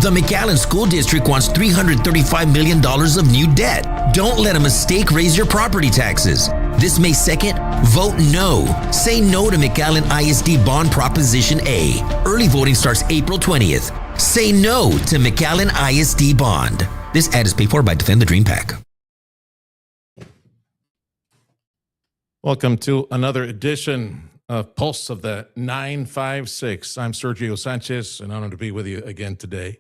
The McAllen School District wants $335 million of new debt. Don't let a mistake raise your property taxes. This May 2nd, vote no. Say no to McAllen ISD Bond Proposition A. Early voting starts April 20th. Say no to McAllen ISD Bond. This ad is paid for by Defend The Dream PAC. Welcome to another edition of Pulse of the 956. I'm Sergio Sanchez, and honored to be with you again today.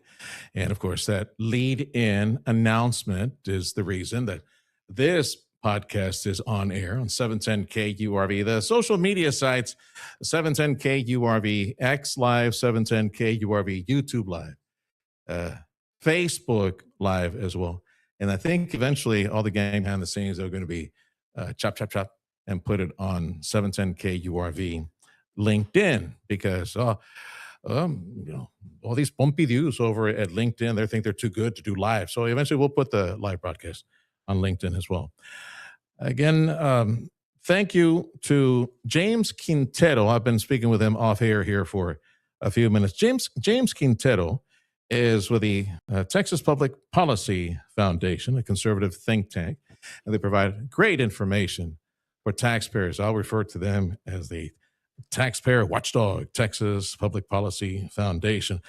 And of course, that lead-in announcement is the reason that this podcast is on air on 710 KURV, the social media sites, 710 KURV, X Live, 710 KURV, YouTube Live, Facebook Live as well. And I think eventually all the gang behind the scenes are going to be chop, and put it on 710 KURV LinkedIn, because all these bumpy views over at LinkedIn, they think they're too good to do live. So eventually we'll put the live broadcast on LinkedIn as well. Again, thank you to James Quintero. I've been speaking with him off air here for a few minutes. James Quintero is with the Texas Public Policy Foundation, a conservative think tank, and they provide great information for taxpayers. I'll refer to them as the Taxpayer Watchdog, Texas Public Policy Foundation.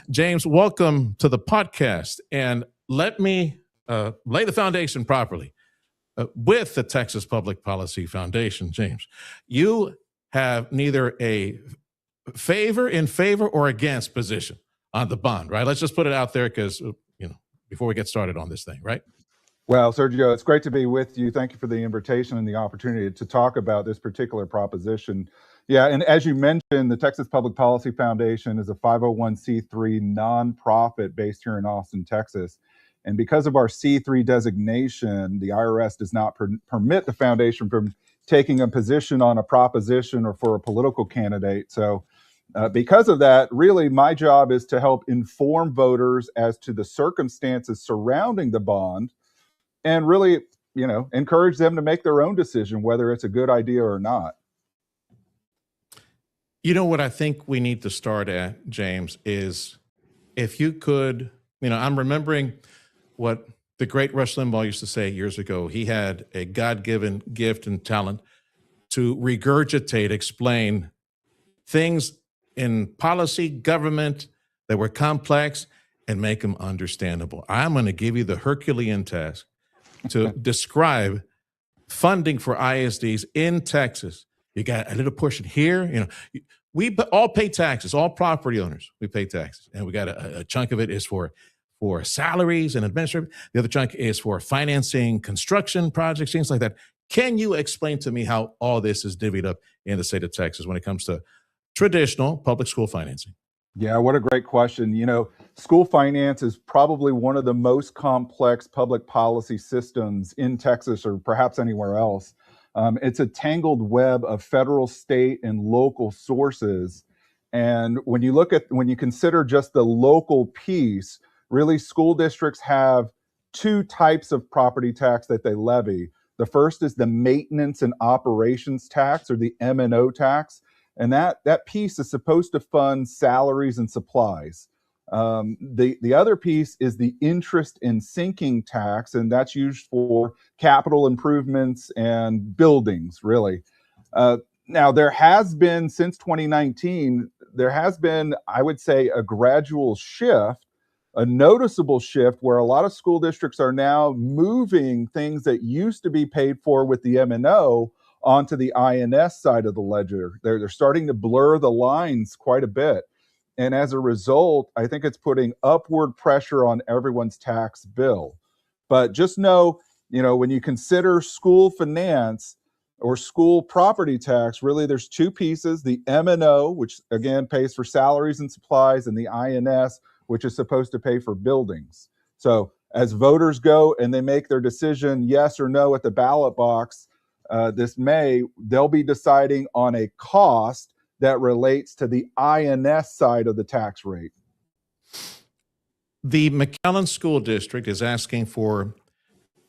James, welcome to the podcast. And let me lay the foundation properly. With the Texas Public Policy Foundation, James, you have neither a in favor or against position on the bond, right? Let's just put it out there because, before we get started on this thing, right? Well, Sergio, it's great to be with you. Thank you for the invitation and the opportunity to talk about this particular proposition. Yeah, and as you mentioned, the Texas Public Policy Foundation is a 501c3 nonprofit based here in Austin, Texas. And because of our C3 designation, the IRS does not permit the foundation from taking a position on a proposition or for a political candidate. So because of that, really, my job is to help inform voters as to the circumstances surrounding the bond and really, encourage them to make their own decision, whether it's a good idea or not. You know what I think we need to start at, James, is if you could, I'm remembering what the great Rush Limbaugh used to say years ago. He had a God-given gift and talent to regurgitate, explain things in policy, government that were complex and make them understandable. I'm going to give you the Herculean task to describe funding for ISDs in Texas. You got a little portion here. We all pay taxes, all property owners, we pay taxes. And we got a chunk of it is for salaries and administrative. The other chunk is for financing, construction projects, things like that. Can you explain to me how all this is divvied up in the state of Texas when it comes to traditional public school financing? Yeah, what a great question. School finance is probably one of the most complex public policy systems in Texas or perhaps anywhere else. It's a tangled web of federal, state, and local sources. And when you consider just the local piece, really school districts have two types of property tax that they levy. The first is the maintenance and operations tax, or the M&O tax. And that piece is supposed to fund salaries and supplies. The other piece is the interest and sinking tax, and that's used for capital improvements and buildings, really. Now, there has been, since 2019, I would say, a gradual shift, a noticeable shift, where a lot of school districts are now moving things that used to be paid for with the M&O onto the INS side of the ledger. They're starting to blur the lines quite a bit. And as a result, I think it's putting upward pressure on everyone's tax bill. But just know, when you consider school finance or school property tax, really there's two pieces: the M&O, which again pays for salaries and supplies, and the INS, which is supposed to pay for buildings. So as voters go and they make their decision, yes or no, at the ballot box, this May, they'll be deciding on a cost that relates to the INS side of the tax rate. The McAllen School District is asking for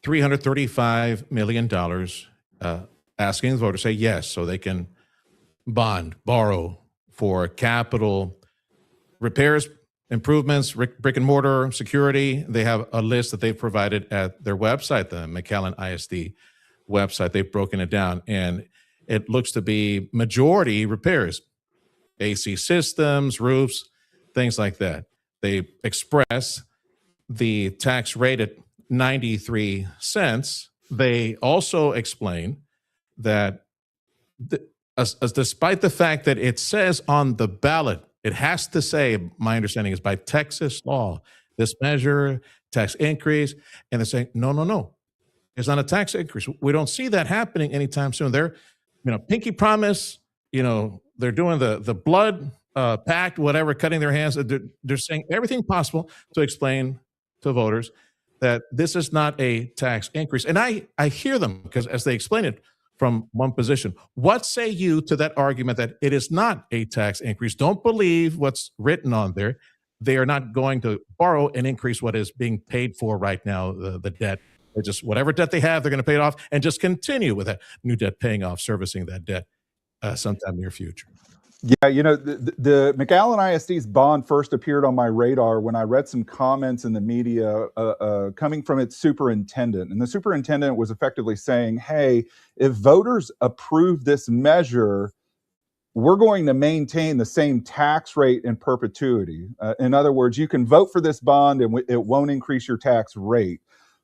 $335 million, asking the voter to say yes, so they can borrow for capital repairs, improvements, brick and mortar, security. They have a list that they've provided at their website, the McAllen ISD website. They've broken it down, and it looks to be majority repairs, AC systems, roofs, things like that. They express the tax rate at 93 cents. They also explain that despite the fact that it says on the ballot, it has to say, my understanding is by Texas law, this measure, tax increase, and they're saying, no, it's not a tax increase. We don't see that happening anytime soon. They're, pinky promise, they're doing the blood pact, whatever, cutting their hands. They're saying everything possible to explain to voters that this is not a tax increase. And I hear them, because as they explain it from one position, what say you to that argument that it is not a tax increase? Don't believe what's written on there. They are not going to borrow and increase what is being paid for right now, the debt. They're just, whatever debt they have, they're going to pay it off and just continue with that new debt paying off, servicing that debt sometime near future. Yeah, the McAllen ISD's bond first appeared on my radar when I read some comments in the media coming from its superintendent. And the superintendent was effectively saying, hey, if voters approve this measure, we're going to maintain the same tax rate in perpetuity. In other words, you can vote for this bond and it won't increase your tax rate.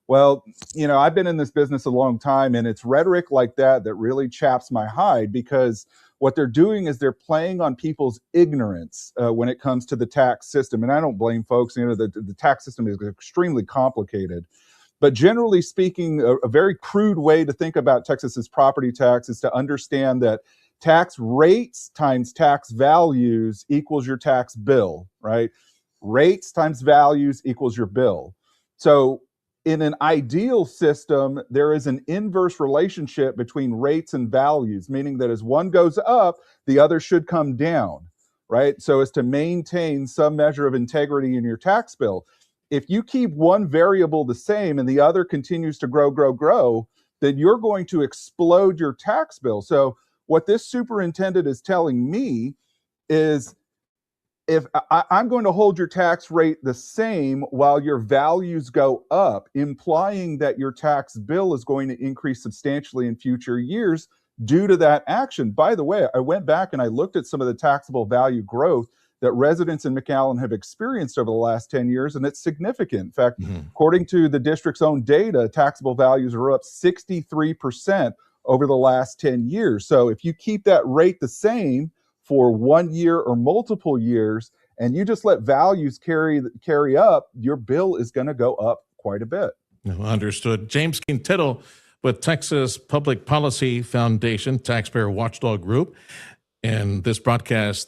Well, I've been in this business a long time, and it's rhetoric like that really chaps my hide, because what they're doing is they're playing on people's ignorance when it comes to the tax system. And I don't blame folks. The tax system is extremely complicated. But generally speaking, a very crude way to think about Texas's property tax is to understand that tax rates times tax values equals your tax bill, right? Rates times values equals your bill. So in an ideal system, there is an inverse relationship between rates and values, meaning that as one goes up, the other should come down, right? So as to maintain some measure of integrity in your tax bill. If you keep one variable the same and the other continues to grow, then you're going to explode your tax bill. So what this superintendent is telling me is, if I'm going to hold your tax rate the same while your values go up, implying that your tax bill is going to increase substantially in future years due to that action. By the way, I went back and I looked at some of the taxable value growth that residents in McAllen have experienced over the last 10 years, and it's significant. In fact, according to the district's own data, taxable values are up 63% over the last 10 years. So if you keep that rate the same for 1 year or multiple years, and you just let values carry up, your bill is going to go up quite a bit. Understood. James Quintero with Texas Public Policy Foundation, Taxpayer Watchdog Group. And this podcast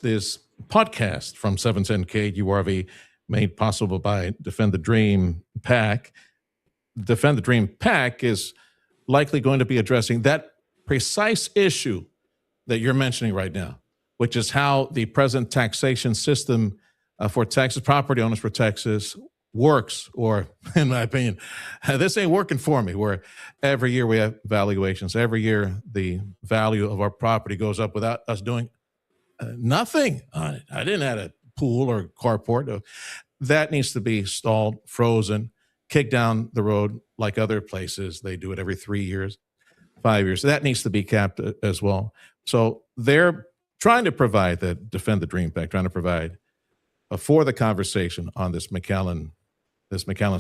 from 710 KURV, made possible by Defend the Dream PAC. Defend the Dream PAC is likely going to be addressing that precise issue that you're mentioning right now, which is how the present taxation system for Texas property owners for Texas works, or in my opinion, this ain't working for me, where every year we have valuations. Every year the value of our property goes up without us doing nothing on it. I didn't have a pool or carport. That needs to be stalled, frozen, kicked down the road like other places. They do it every 3 years, 5 years. That needs to be capped as well. So they're trying to provide, that Defend the Dream PAC, trying to provide for the conversation on this McAllen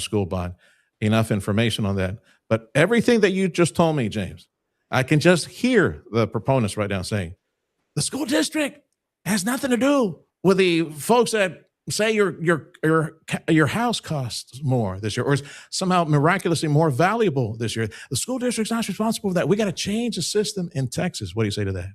school bond, enough information on that. But everything that you just told me, James, I can just hear the proponents right now saying, the school district has nothing to do with the folks that say your house costs more this year, or is somehow miraculously more valuable this year. The school district's not responsible for that. We got to change the system in Texas. What do you say to that?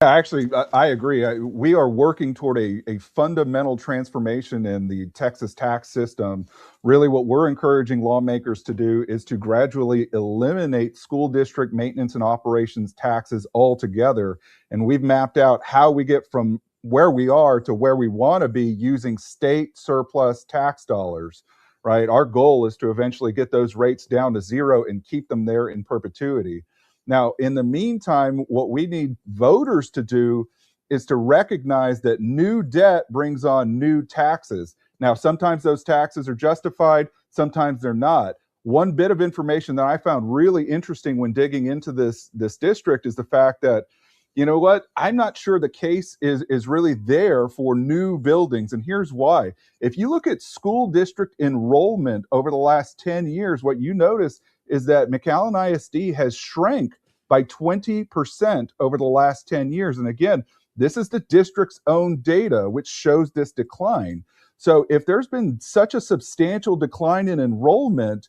Actually, I agree. We are working toward a fundamental transformation in the Texas tax system. Really, what we're encouraging lawmakers to do is to gradually eliminate school district maintenance and operations taxes altogether. And we've mapped out how we get from where we are to where we want to be using state surplus tax dollars, right? Our goal is to eventually get those rates down to zero and keep them there in perpetuity. Now, in the meantime, what we need voters to do is to recognize that new debt brings on new taxes. Now, sometimes those taxes are justified, sometimes they're not. One bit of information that I found really interesting when digging into this district is the fact that, you know what, I'm not sure the case is really there for new buildings. And here's why. If you look at school district enrollment over the last 10 years, what you notice is that McAllen ISD has shrank by 20% over the last 10 years. And again, this is the district's own data, which shows this decline. So if there's been such a substantial decline in enrollment,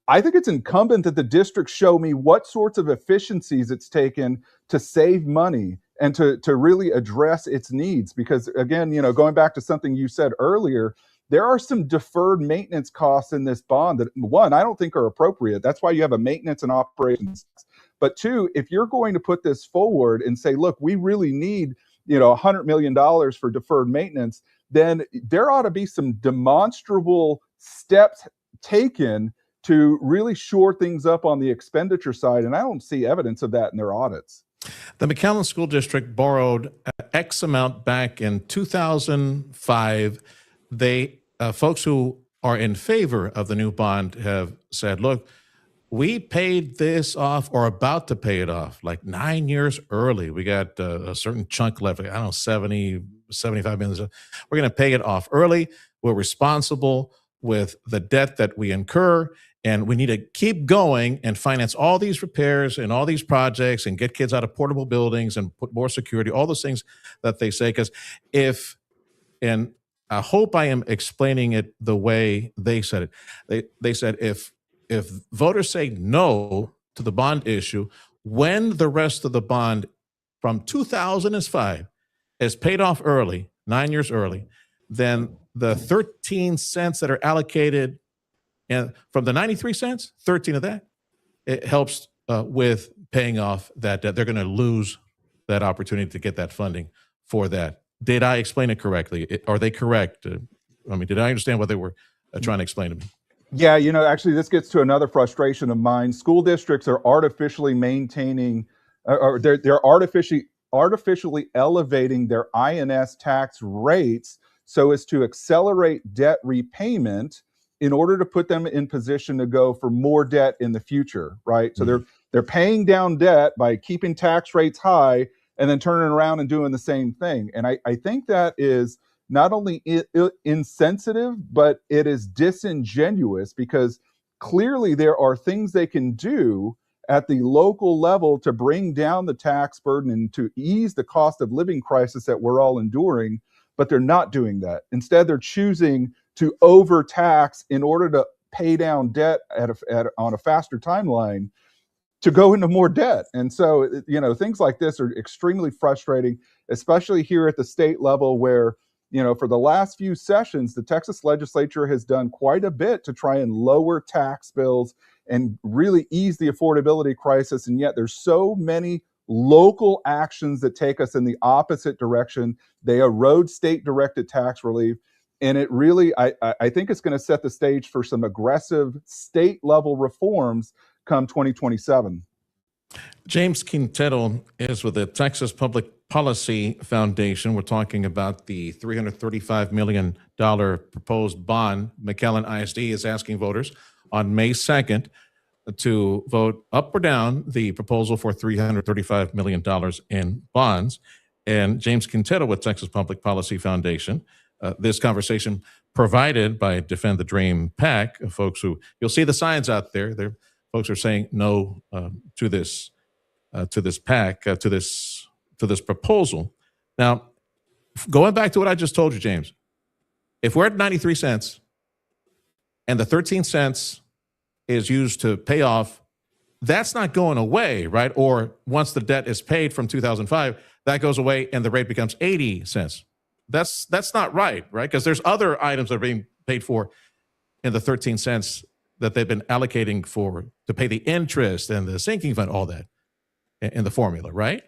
I think it's incumbent that the district show me what sorts of efficiencies it's taken to save money and to really address its needs. Because again, you know, going back to something you said earlier, there are some deferred maintenance costs in this bond that, one, I don't think are appropriate. That's why you have a maintenance and operations. But two, if you're going to put this forward and say, look, we really need, you know, $100 million for deferred maintenance, then there ought to be some demonstrable steps taken to really shore things up on the expenditure side. And I don't see evidence of that in their audits. The McAllen School District borrowed X amount back in 2005. They folks who are in favor of the new bond have said, look, we paid this off or about to pay it off like 9 years early. We got a certain chunk left. I don't know, 70, 75 million. We're going to pay it off early. We're responsible with the debt that we incur. And we need to keep going and finance all these repairs and all these projects and get kids out of portable buildings and put more security, all those things that they say. Because and I hope I am explaining it the way they said it. They said if voters say no to the bond issue, when the rest of the bond from 2005 is paid off early, 9 years early, then the 13 cents that are allocated, and from the 93 cents, 13 of that, it helps with paying off that debt. They're going to lose that opportunity to get that funding for that. Did I explain it correctly? Are they correct? I mean, did I understand what they were trying to explain to me? Yeah, you know, actually, this gets to another frustration of mine. School districts are artificially maintaining, or they're artificially elevating their INS tax rates so as to accelerate debt repayment in order to put them in position to go for more debt in the future, right? So they're paying down debt by keeping tax rates high and then turning around and doing the same thing. And I think that is not only insensitive, but it is disingenuous, because clearly there are things they can do at the local level to bring down the tax burden and to ease the cost of living crisis that we're all enduring, but they're not doing that. Instead, they're choosing to overtax in order to pay down debt on a faster timeline to go into more debt. And so, you know, things like this are extremely frustrating, especially here at the state level where, you know, for the last few sessions, the Texas legislature has done quite a bit to try and lower tax bills and really ease the affordability crisis. And yet there's so many local actions that take us in the opposite direction. They erode state-directed tax relief. And it really, I think it's going to set the stage for some aggressive state-level reforms come 2027. James Quintero is with the Texas Public Policy Foundation. We're talking about the $335 million proposed bond. McAllen ISD is asking voters on May 2nd to vote up or down the proposal for $335 million in bonds. And James Quintero with Texas Public Policy Foundation. This conversation provided by Defend the Dream PAC, folks who, you'll see the signs out there. Folks are saying no to this PAC, to this proposal. Now, going back to what I just told you, James, if we're at 93 cents and the 13 cents is used to pay off, that's not going away, right? Or once the debt is paid from 2005, that goes away and the rate becomes 80 cents. That's not right? Because there's other items that are being paid for in the 13 cents that they've been allocating for to pay the interest and the sinking fund, all that in the formula, right?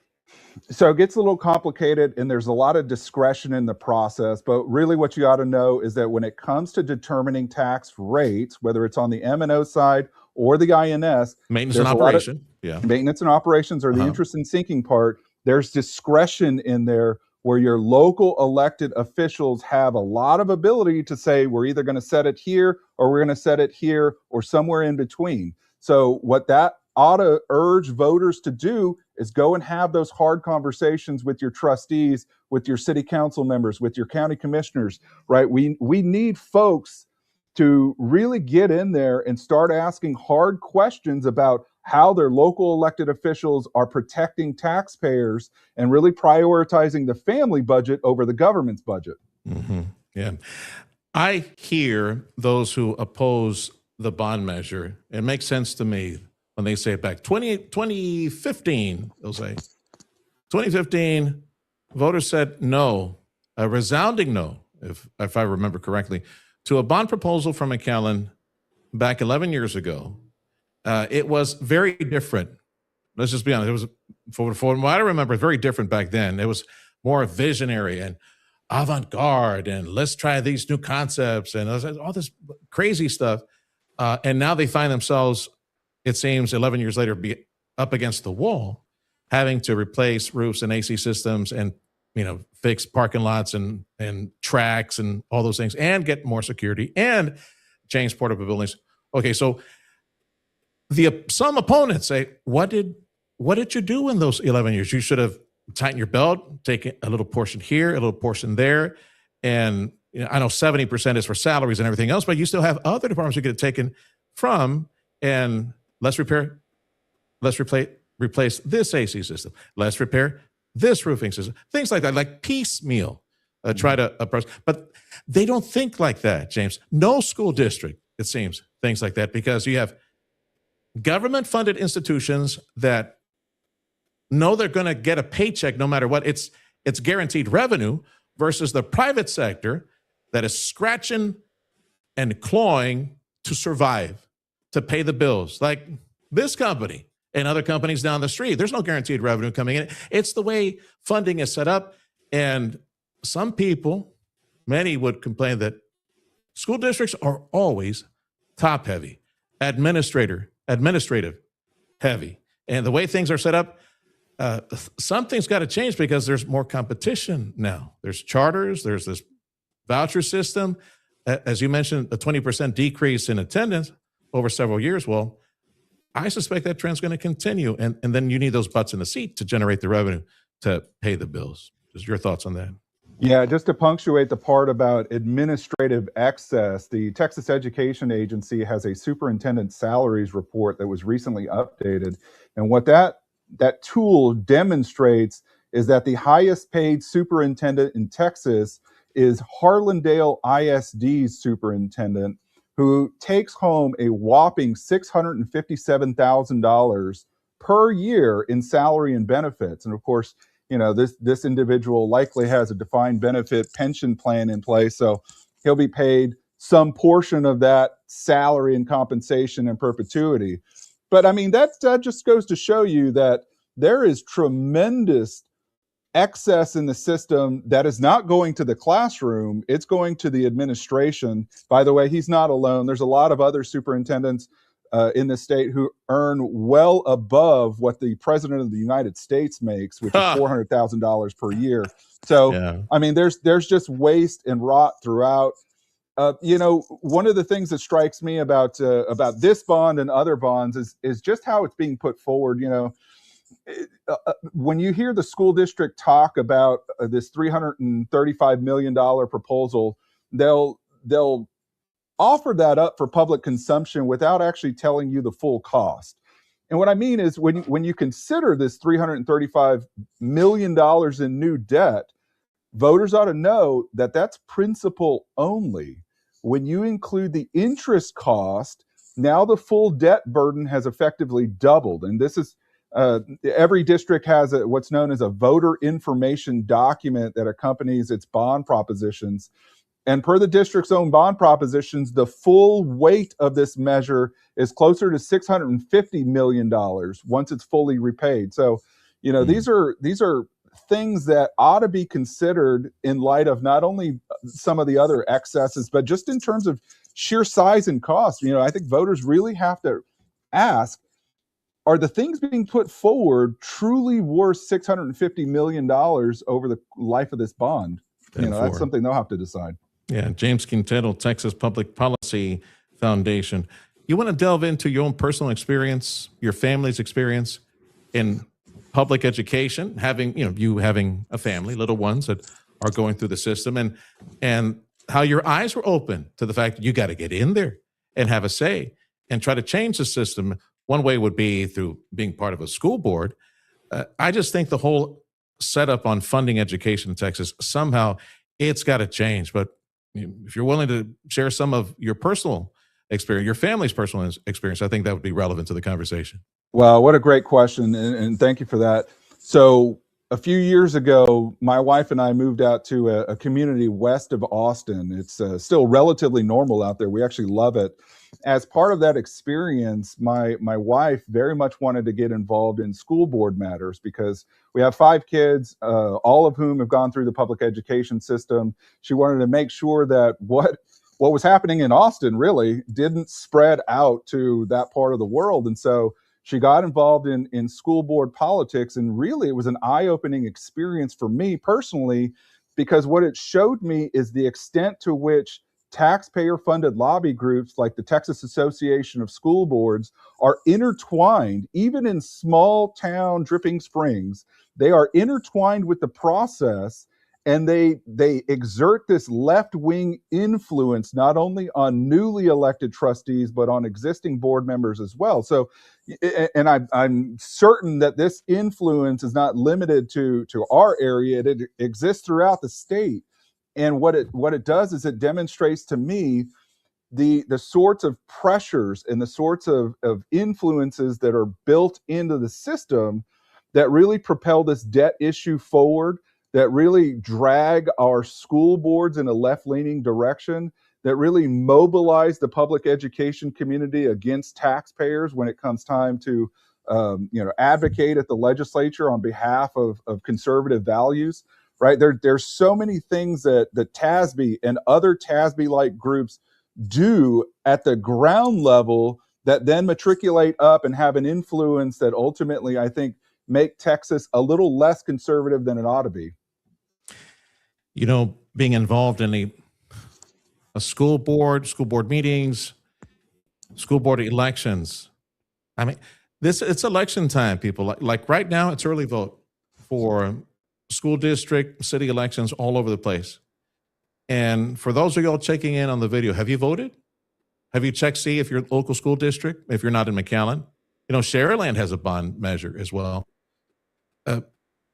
So it gets a little complicated and there's a lot of discretion in the process, but really what you ought to know is that when it comes to determining tax rates, whether it's on the M&O side or the INS, maintenance and operation, maintenance and operations or the interest and sinking part, there's discretion in there where your local elected officials have a lot of ability to say, we're either going to set it here or we're going to set it here or somewhere in between. So what that ought to urge voters to do is go and have those hard conversations with your trustees, with your city council members, with your county commissioners, right? We need folks to really get in there and start asking hard questions about how their local elected officials are protecting taxpayers and really prioritizing the family budget over the government's budget. Mm-hmm. Yeah. I hear those who oppose the bond measure. It makes sense to me when they say it back. 2015, they'll say, 2015, voters said no, a resounding no, if I remember correctly, to a bond proposal from McAllen back 11 years ago. It was very different. Let's just be honest. It was, for what I remember, very different back then. It was more visionary and avant-garde, and let's try these new concepts and all this crazy stuff. And now they find themselves, it seems, 11 years later, be up against the wall, having to replace roofs and AC systems and, fix parking lots and tracks and all those things, and get more security and change portable buildings. Okay, so some opponents say, what did you do in those 11 years? You should have tightened your belt, taken a little portion here, a little portion there. And I know 70% is for salaries and everything else, but you still have other departments you could have taken from, and let's replace this AC system. Let's repair this roofing system. Things like that, like piecemeal, try to approach. But they don't think like that, James. No school district, it seems, thinks like that, because you have government-funded institutions that know they're going to get a paycheck no matter what. It's guaranteed revenue, versus the private sector that is scratching and clawing to survive, to pay the bills, like this company and other companies down the street. There's no guaranteed revenue coming in. It's the way funding is set up. And some people, many would complain that school districts are always top heavy, administrative heavy. And the way things are set up, something's got to change, because there's more competition now. There's charters, there's this voucher system. As you mentioned, a 20% decrease in attendance over several years. Well, I suspect that trend's going to continue. And then you need those butts in the seat to generate the revenue to pay the bills. Just your thoughts on that. Yeah, just to punctuate the part about administrative excess, the Texas Education Agency has a superintendent salaries report that was recently updated. And what that tool demonstrates is that the highest paid superintendent in Texas is Harlandale ISD's superintendent, who takes home a whopping $657,000 per year in salary and benefits. And of course, this individual likely has a defined benefit pension plan in place, so he'll be paid some portion of that salary and compensation in perpetuity. But I mean, that just goes to show you that there is tremendous excess in the system that is not going to the classroom. It's going to the administration. By the way, he's not alone. There's a lot of other superintendents in the state who earn well above what the president of the United States makes, which is $400,000 per year. So, yeah. I mean, there's just waste and rot throughout. One of the things that strikes me about this bond and other bonds is just how it's being put forward. When you hear the school district talk about this $335 million proposal, they'll offer that up for public consumption without actually telling you the full cost. And what I mean is, when you consider this $335 million in new debt, voters ought to know that that's principal only. When you include the interest cost, now the full debt burden has effectively doubled. And this is every district has what's known as a voter information document that accompanies its bond propositions. And per the district's own bond propositions, the full weight of this measure is closer to $650 million once it's fully repaid. So, these are things that ought to be considered in light of not only some of the other excesses, but just in terms of sheer size and cost. I think voters really have to ask, are the things being put forward truly worth $650 million over the life of this bond? That's something they'll have to decide. Yeah, James Quintero, Texas Public Policy Foundation. You want to delve into your own personal experience, your family's experience in public education, having a family, little ones that are going through the system, and how your eyes were open to the fact that you got to get in there and have a say and try to change the system. One way would be through being part of a school board. I just think the whole setup on funding education in Texas, somehow it's got to change. But if you're willing to share some of your personal experience, your family's personal experience, I think that would be relevant to the conversation. Well, what a great question, and thank you for that. So a few years ago, my wife and I moved out to a community west of Austin. It's still relatively normal out there. We actually love it. As part of that experience, my wife very much wanted to get involved in school board matters because we have 5 kids, all of whom have gone through the public education system. She wanted to make sure that what was happening in Austin really didn't spread out to that part of the world. And so she got involved in school board politics, and really it was an eye-opening experience for me personally, because what it showed me is the extent to which taxpayer-funded lobby groups like the Texas Association of School Boards are intertwined, even in small town Dripping Springs. They are intertwined with the process, and they exert this left-wing influence not only on newly elected trustees, but on existing board members as well. So, and I'm certain that this influence is not limited to our area. It exists throughout the state. And what it does is it demonstrates to me the sorts of pressures and the sorts of influences that are built into the system that really propel this debt issue forward, that really drag our school boards in a left-leaning direction, that really mobilize the public education community against taxpayers when it comes time to advocate at the legislature on behalf of conservative values. Right, there's so many things that the TASB and other TASB-like groups do at the ground level that then matriculate up and have an influence that ultimately, I think, make Texas a little less conservative than it ought to be. Being involved in a school board meetings, school board elections. I mean, it's election time, people. Like right now, it's early vote for school district, city elections all over the place. And for those of y'all checking in on the video, have you voted? Have you checked, see if your local school district, if you're not in McAllen? Sharyland has a bond measure as well.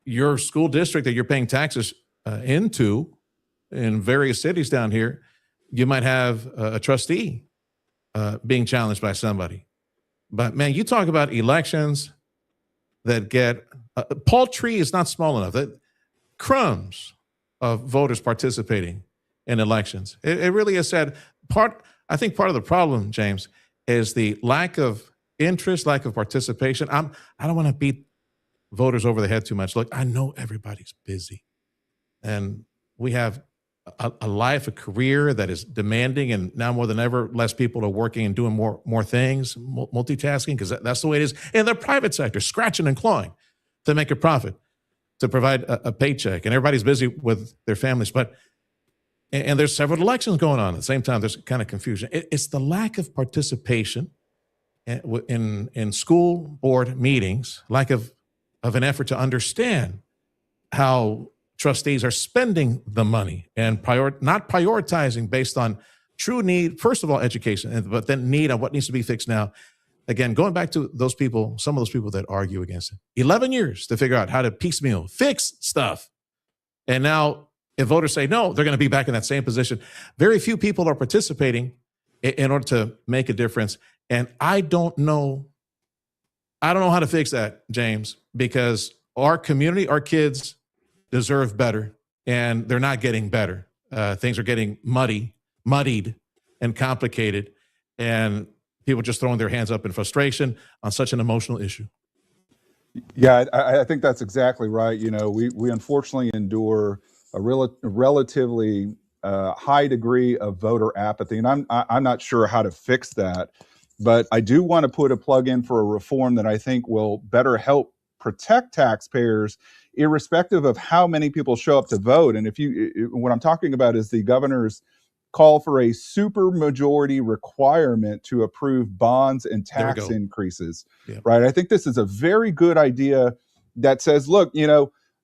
Your school district that you're paying taxes into in various cities down here, you might have a trustee being challenged by somebody. But man, you talk about elections that get, paltry is not small enough. That crumbs of voters participating in elections. It really is sad. I think part of the problem, James, is the lack of interest, lack of participation. I don't want to beat voters over the head too much. Look, I know everybody's busy, and we have a life, a career that is demanding, and now more than ever, less people are working and doing more things, multitasking, because that's the way it is in the private sector, scratching and clawing to make a profit, to provide a paycheck, and everybody's busy with their families. And there's several elections going on at the same time. There's kind of confusion. It's the lack of participation in school board meetings, lack of an effort to understand how trustees are spending the money and not prioritizing based on true need, first of all, education, but then need on what needs to be fixed now. Again, going back to those people, some of those people that argue against it, 11 years to figure out how to piecemeal fix stuff. And now if voters say no, they're going to be back in that same position. Very few people are participating in order to make a difference. And I don't know how to fix that, James, because our community, our kids deserve better, and they're not getting better. Things are getting muddied and complicated, and people just throwing their hands up in frustration on such an emotional issue. Yeah, I think that's exactly right. We unfortunately endure a relatively high degree of voter apathy, and I'm not sure how to fix that. But I do want to put a plug in for a reform that I think will better help protect taxpayers, irrespective of how many people show up to vote. And what I'm talking about is the governor's call for a supermajority requirement to approve bonds and tax increases. Yeah. Right? I think this is a very good idea that says, look,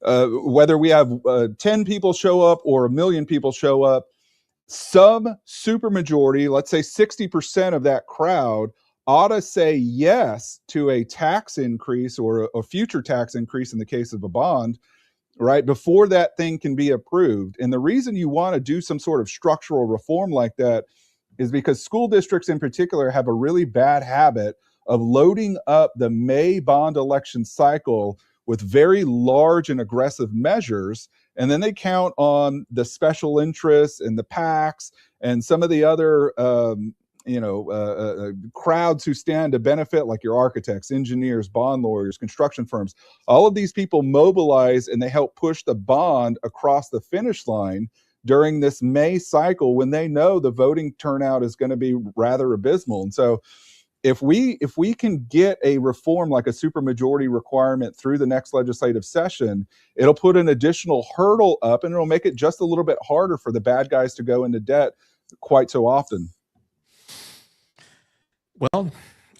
whether we have 10 people show up or 1 million people show up, some supermajority, let's say 60% of that crowd, ought to say yes to a tax increase or a future tax increase in the case of a bond, right, before that thing can be approved. And the reason you want to do some sort of structural reform like that is because school districts in particular have a really bad habit of loading up the May bond election cycle with very large and aggressive measures. And then they count on the special interests and the PACs and some of the other crowds who stand to benefit, like your architects, engineers, bond lawyers, construction firms. All of these people mobilize and they help push the bond across the finish line during this May cycle when they know the voting turnout is going to be rather abysmal. And so if we can get a reform like a supermajority requirement through the next legislative session, it'll put an additional hurdle up and it'll make it just a little bit harder for the bad guys to go into debt quite so often. Well,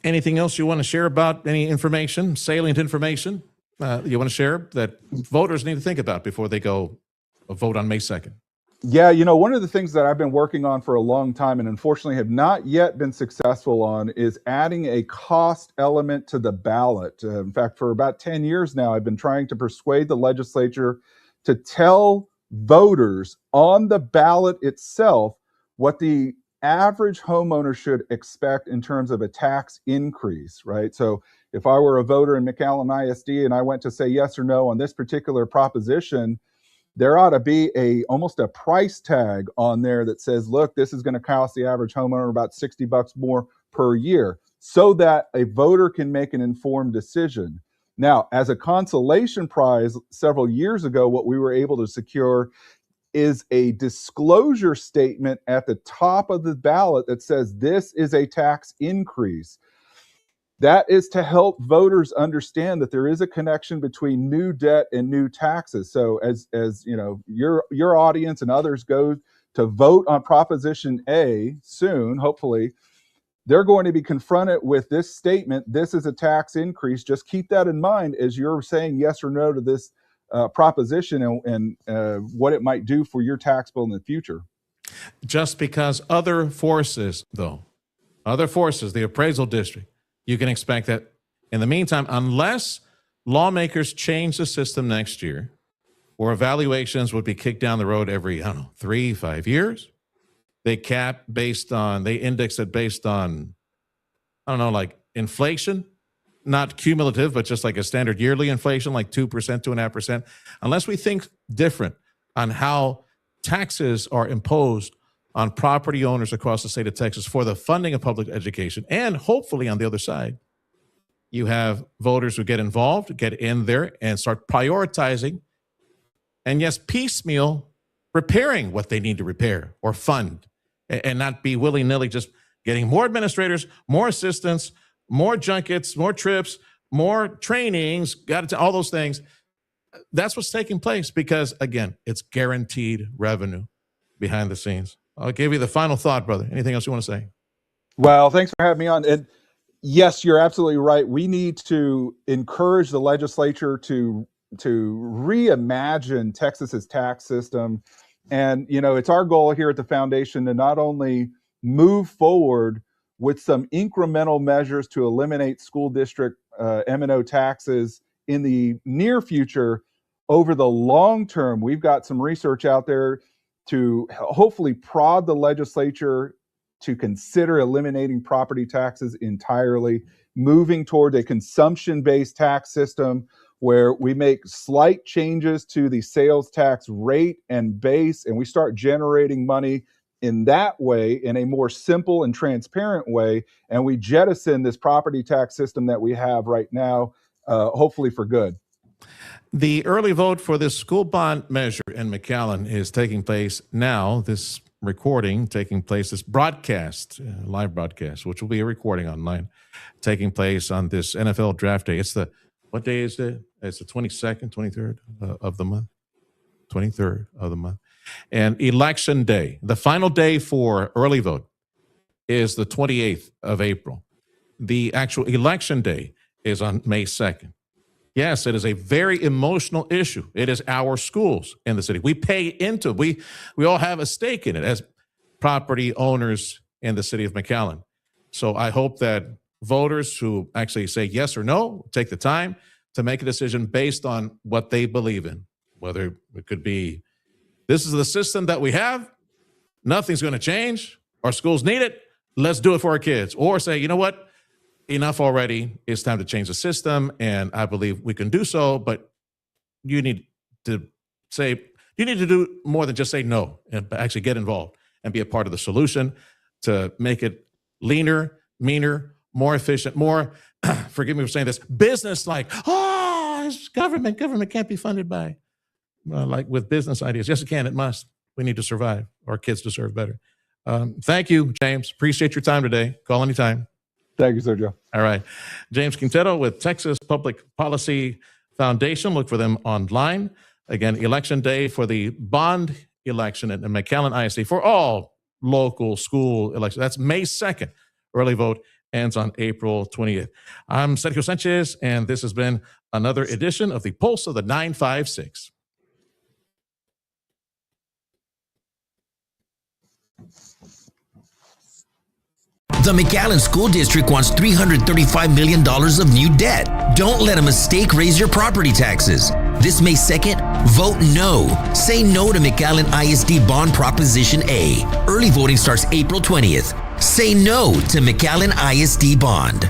anything else you want to share about any information, salient information you want to share that voters need to think about before they go vote on May 2nd? Yeah, one of the things that I've been working on for a long time and unfortunately have not yet been successful on is adding a cost element to the ballot. In fact, for about 10 years now, I've been trying to persuade the legislature to tell voters on the ballot itself what the average homeowner should expect in terms of a tax increase, right? So if I were a voter in McAllen ISD and I went to say yes or no on this particular proposition, there ought to be almost a price tag on there that says, look, this is going to cost the average homeowner about $60 more per year, so that a voter can make an informed decision. Now, as a consolation prize several years ago, what we were able to secure is a disclosure statement at the top of the ballot that says this is a tax increase. That is to help voters understand that there is a connection between new debt and new taxes. So as your audience and others go to vote on Proposition A soon, hopefully, they're going to be confronted with this statement, this is a tax increase. Just keep that in mind as you're saying yes or no to this proposition and what it might do for your tax bill in the future. Just because other forces, the appraisal district, you can expect that in the meantime, unless lawmakers change the system next year, where evaluations would be kicked down the road every, 3-5 years, they index it based on, like inflation, not cumulative, but just like a standard yearly inflation, like 2%, 2.5%. Unless we think different on how taxes are imposed on property owners across the state of Texas for the funding of public education. And hopefully on the other side, you have voters who get involved, get in there and start prioritizing and yes, piecemeal repairing what they need to repair or fund and not be willy-nilly just getting more administrators, more assistants, more junkets, more trips, more trainings, all those things. That's what's taking place because, again, it's guaranteed revenue behind the scenes. I'll give you the final thought, brother. Anything else you want to say? Well, thanks for having me on. And yes, you're absolutely right. We need to encourage the legislature to reimagine Texas's tax system. And, it's our goal here at the foundation to not only move forward with some incremental measures to eliminate school district M&O taxes in the near future. Over the long term, we've got some research out there to hopefully prod the legislature to consider eliminating property taxes entirely, moving toward a consumption-based tax system where we make slight changes to the sales tax rate and base, and we start generating money in that way, in a more simple and transparent way, and we jettison this property tax system that we have right now, hopefully for good. The early vote for this school bond measure in McAllen is taking place now, this recording taking place, this broadcast, live broadcast, which will be a recording online, taking place on this NFL draft day. What day is it? It's the 22nd, 23rd of the month. 23rd of the month. And election day, the final day for early vote, is the 28th of April. The actual election day is on May 2nd. Yes, it is a very emotional issue. It is our schools in the city. We pay into, we all have a stake in it as property owners in the city of McAllen. So I hope that voters who actually say yes or no take the time to make a decision based on what they believe in, whether it could be, this is the system that we have, nothing's going to change, our schools need it, let's do it for our kids. Or say, you know what, enough already, it's time to change the system, and I believe we can do so, but you need to do more than just say no, and actually get involved and be a part of the solution to make it leaner, meaner, more efficient, more, forgive me for saying this, business-like. Oh, it's government can't be funded by, like with business ideas. Yes, it can, it must. We need to survive. Our kids deserve better. Thank you, James. Appreciate your time today. Call anytime. Thank you, Sergio. All right. James Quintero with Texas Public Policy Foundation. Look for them online. Again, election day for the bond election at McAllen ISD for all local school elections. That's May 2nd. Early vote ends on April 20th. I'm Sergio Sanchez, and this has been another edition of the Pulse of the 956. The McAllen School District wants $335 million of new debt. Don't let a mistake raise your property taxes. This May 2nd, vote no. Say no to McAllen ISD Bond Proposition A. Early voting starts April 20th. Say no to McAllen ISD Bond.